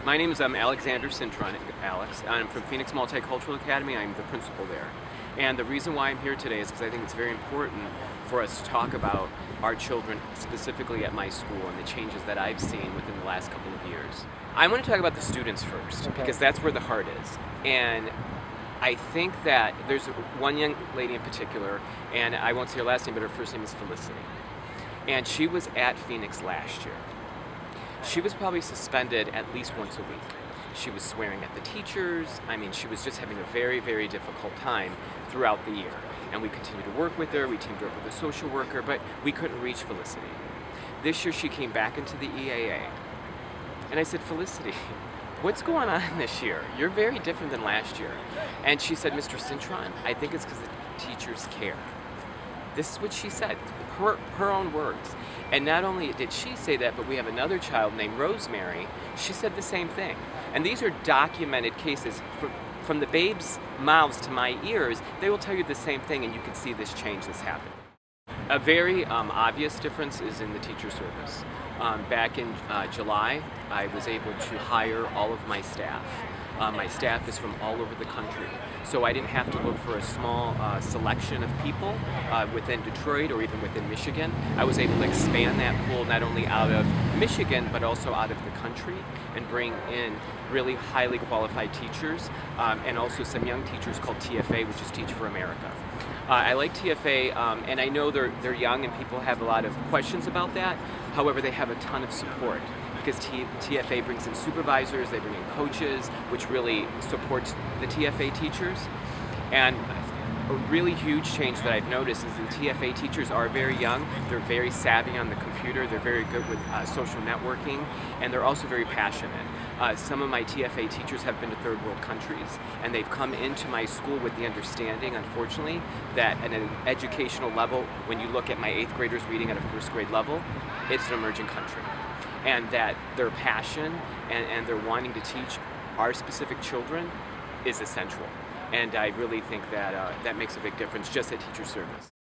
My name is Alexander Cintron, Alex. I'm from Phoenix Multicultural Academy. I'm the principal there. And the reason why I'm here today is because I think it's very important for us to talk about our children, specifically at my school, and the changes that I've seen within the last couple of years. I want to talk about the students first, because that's where the heart is. And I think that there's one young lady in particular, and I won't say her last name, but her first name is Felicity. And she was at Phoenix last year. She was probably suspended at least once a week. She was swearing at the teachers. I mean, she was just having a very, very difficult time throughout the year. And we continued to work with her. We teamed up with a social worker, but we couldn't reach Felicity. This year she came back into the EAA. And I said, Felicity, what's going on this year? You're very different than last year. And she said, Mr. Cintron, I think it's because the teachers care. This is what she said, her own words. And not only did she say that, but we have another child named Rosemary. She said the same thing. And these are documented cases. From the babe's mouths to my ears, they will tell you the same thing, and you can see this change that's happened. A very obvious difference is in the teacher service. Back in July, I was able to hire all of my staff. My staff is from all over the country, so I didn't have to look for a small selection of people within Detroit or even within Michigan. I was able to expand that pool not only out of Michigan, but also out of the country, and bring in really highly qualified teachers, and also some young teachers called TFA, which is Teach for America. I like TFA, and I know they're young and people have a lot of questions about that. However, they have a ton of support, because TFA brings in supervisors, they bring in coaches, which really supports the TFA teachers. And a really huge change that I've noticed is the TFA teachers are very young, they're very savvy on the computer, they're very good with social networking, and they're also very passionate. Some of my TFA teachers have been to third world countries, and they've come into my school with the understanding, unfortunately, that at an educational level, when you look at my 8th graders reading at a 1st grade level, it's an emerging country. And that their passion and their wanting to teach our specific children is essential. And I really think that that makes a big difference just at teacher service.